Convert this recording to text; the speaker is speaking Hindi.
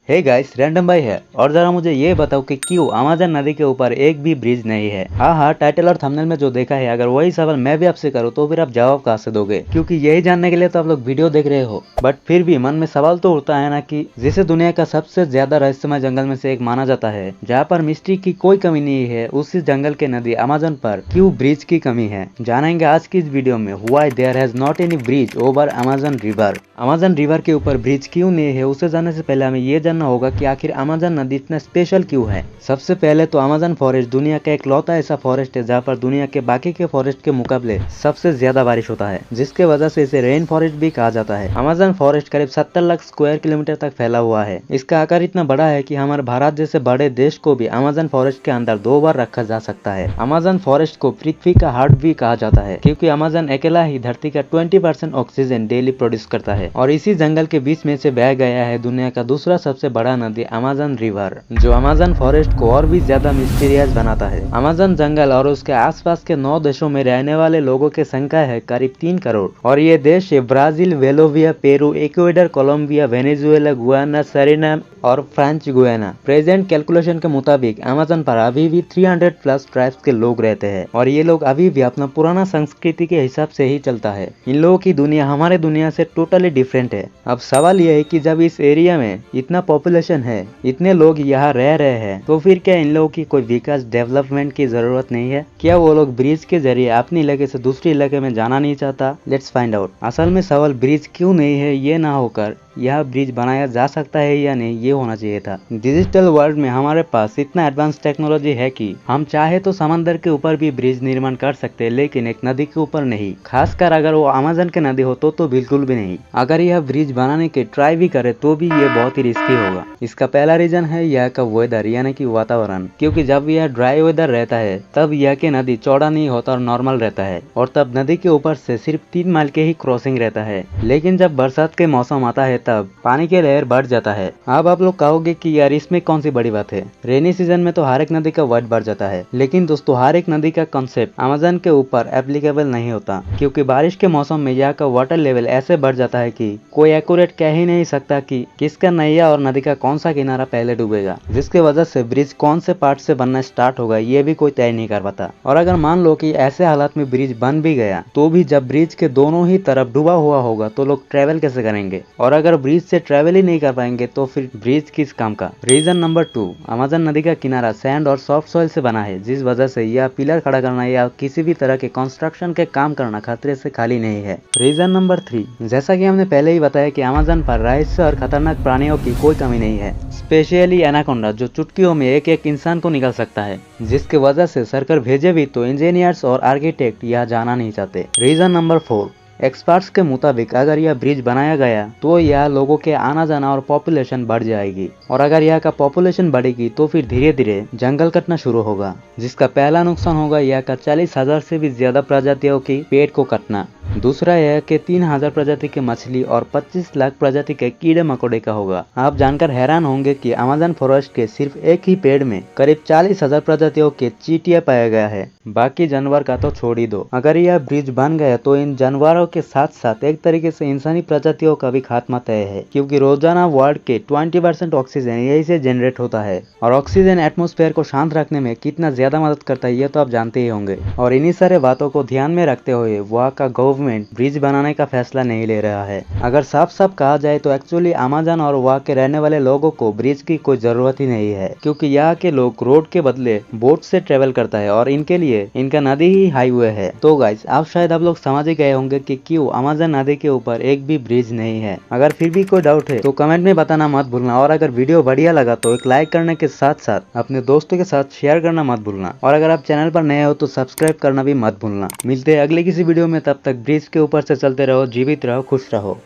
हे गाइस, रैंडम भाई है और जरा मुझे ये बताओ कि क्यों अमेज़न नदी के ऊपर एक भी ब्रिज नहीं है। हाँ, टाइटल और थंबनेल में जो देखा है, अगर वही सवाल मैं भी आपसे करूँ तो फिर आप जवाब कहाँ से दोगे? क्योंकि यही जानने के लिए तो आप लोग वीडियो देख रहे हो। बट फिर भी मन में सवाल तो उठता है ना कि जिसे दुनिया का सबसे ज्यादा रहस्यमय जंगल में से एक माना जाता है, जहाँ पर मिस्ट्री की कोई कमी नहीं है, उसी जंगल के नदी अमेज़न पर क्यों ब्रिज की कमी है, जानेंगे आज की इस वीडियो में। Why there has not any bridge over Amazon river. Amazon river के ऊपर ब्रिज क्यों नहीं है, उसे जानने से पहले हमें ये जानना होगा कि आखिर अमेज़न नदी इतना स्पेशल क्यों है। सबसे पहले तो अमेज़न फॉरेस्ट दुनिया का इकलौता ऐसा फॉरेस्ट है जहाँ पर दुनिया के बाकी के फॉरेस्ट के मुकाबले सबसे ज्यादा बारिश होता है, जिसके वजह से इसे रेन फॉरेस्ट भी कहा जाता है। अमेज़न फॉरेस्ट करीब 70 लाख स्क्वायर किलोमीटर तक फैला हुआ है। इसका आकार इतना बड़ा है कि हमारे भारत जैसे बड़े देश को भी अमेज़न फॉरेस्ट के अंदर 2 बार रखा जा सकता है। अमेज़न फॉरेस्ट को पृथ्वी का हार्ट भी कहा जाता है, क्योंकि अमेज़न अकेला ही धरती का 20% ऑक्सीजन डेली प्रोड्यूस करता है। और इसी जंगल के बीच में से बह गया है दुनिया का दूसरा सबसे बड़ा नदी अमेज़न रिवर, जो अमेज़न फॉरेस्ट को और भी ज्यादा मिस्टीरियस बनाता है। अमेज़न जंगल और उसके आसपास के 9 देशों में रहने वाले लोगों की संख्या है करीब 3 करोड़। और ये देश है Brazil, Bolivia, Peru, Ecuador, Colombia, Venezuela, Guyana, Suriname और फ्रेंच गुयाना। प्रेजेंट कैलकुलेशन के मुताबिक अमेज़न पर अभी भी 300 प्लस ट्राइब्स के लोग रहते हैं, और ये लोग अभी भी अपना पुराना संस्कृति के हिसाब से ही चलता है। इन लोगों की दुनिया हमारे दुनिया से टोटली डिफरेंट है। अब सवाल यह है कि जब इस एरिया में इतना पॉपुलेशन है, इतने लोग यहाँ रह रहे हैं, तो फिर क्या इन लोगों की कोई विकास डेवलपमेंट की जरूरत नहीं है? क्या वो लोग ब्रिज के जरिए अपने इलाके से दूसरे इलाके में जाना नहीं चाहता? Let's find out. असल में सवाल ब्रिज क्यों नहीं है ये ना होकर यह ब्रिज बनाया जा सकता है या नहीं, ये होना चाहिए था। डिजिटल वर्ल्ड में हमारे पास इतना एडवांस टेक्नोलॉजी है कि हम चाहे तो समंदर के ऊपर भी ब्रिज निर्माण कर सकते हैं, लेकिन एक नदी के ऊपर नहीं। खासकर अगर वो अमेज़न के नदी हो तो बिल्कुल भी नहीं। अगर यह ब्रिज बनाने के ट्राई भी करे तो भी ये बहुत ही रिस्की होगा। इसका पहला रीजन है यह का वेदर, यानी कि वातावरण। क्योंकि जब यह ड्राई वेदर रहता है तब यह के नदी चौड़ा नहीं होता और नॉर्मल रहता है, और तब नदी के ऊपर से सिर्फ 3 माइल के ही क्रॉसिंग रहता है। लेकिन जब बरसात के मौसम आता है तब पानी के लेयर बढ़ जाता है। अब आप लोग कहोगे कि यार इसमें कौन सी बड़ी बात है, रेनी सीजन में तो हर एक नदी का वेट बढ़ जाता है। लेकिन दोस्तों, हर एक नदी का कॉन्सेप्ट अमेज़न के ऊपर एप्लीकेबल नहीं होता, क्योंकि बारिश के मौसम में यहाँ का वाटर लेवल ऐसे बढ़ जाता है कि कोई एक्यूरेट कह ही नहीं सकता कि किसका नैया और नदी का कौन सा किनारा पहले डूबेगा, जिसके वजह से ब्रिज कौन से पार्ट से बनना स्टार्ट होगा ये भी कोई तय नहीं कर पाता। और अगर मान लो कि ऐसे हालात में ब्रिज बन भी गया, तो भी जब ब्रिज के दोनों ही तरफ डूबा हुआ होगा तो लोग ट्रेवल कैसे करेंगे? और अगर ब्रिज से ट्रेवल ही नहीं कर पाएंगे तो फिर ब्रिज किस काम का? रीजन नंबर 2, अमेज़न नदी का किनारा सैंड और सॉफ्ट सॉइल से बना है, जिस वजह से यह पिलर खड़ा करना या किसी भी तरह के कंस्ट्रक्शन के काम करना खतरे से खाली नहीं है। रीजन नंबर 3, जैसा कि हमने पहले ही बताया कि अमेज़न पर रहस्य और खतरनाक प्राणियों की कोई कमी नहीं है, स्पेशली एनाकोंडा, जो चुटकियों में एक एक इंसान को निकल सकता है, जिसके वजह से सरकार भेजे भी तो इंजीनियर्स और आर्किटेक्ट यहाँ जाना नहीं चाहते। रीजन नंबर 4, एक्सपर्ट्स के मुताबिक अगर यह ब्रिज बनाया गया तो यह लोगों के आना जाना और पॉपुलेशन बढ़ जाएगी, और अगर यह का पॉपुलेशन बढ़ेगी तो फिर धीरे धीरे जंगल कटना शुरू होगा, जिसका पहला नुकसान होगा यह का 40,000 से भी ज्यादा प्रजातियों की पेड़ को कटना। दूसरा यह कि 3,000 प्रजाति के मछली और 25 लाख प्रजाति के कीड़े मकोड़े का होगा। आप जानकर हैरान होंगे कि अमेज़न फॉरेस्ट के सिर्फ एक ही पेड़ में करीब 40,000 प्रजातियों के चींटियां पाया गया है, बाकी जानवर का तो छोड़ ही दो। अगर यह ब्रिज बन गया तो इन जानवरों के साथ साथ एक तरीके से इंसानी प्रजातियों का भी खात्मा तय है, क्योंकि रोजाना वर्ल्ड के 20% ऑक्सीजन यही से जनरेट होता है, और ऑक्सीजन एटमॉस्फेयर को शांत रखने में कितना ज्यादा मदद करता है ये तो आप जानते ही होंगे। और इन्हीं सारे बातों को ध्यान में रखते हुए वहाँ का गवर्नमेंट ब्रिज बनाने का फैसला नहीं ले रहा है। अगर साफ साफ कहा जाए तो एक्चुअली अमेज़न और वहाँ के रहने वाले लोगों को ब्रिज की कोई जरूरत ही नहीं है, क्योंकि यहाँ के लोग रोड के बदले बोट से ट्रेवल करता है, और इनके लिए इनका नदी ही हाईवे है। तो गाइस, आप लोग समझ ही गए होंगे कि क्यों अमेज़न नदी के ऊपर एक भी ब्रिज नहीं है। अगर फिर भी कोई डाउट है तो कमेंट में बताना मत भूलना, और अगर वीडियो बढ़िया लगा तो एक लाइक करने के साथ साथ अपने दोस्तों के साथ शेयर करना मत भूलना, और अगर आप चैनल पर नए हो तो सब्सक्राइब करना भी मत भूलना। मिलते हैं अगले किसी वीडियो में, तब तक ब्रिज के ऊपर से चलते रहो, जीवित रहो, खुश रहो।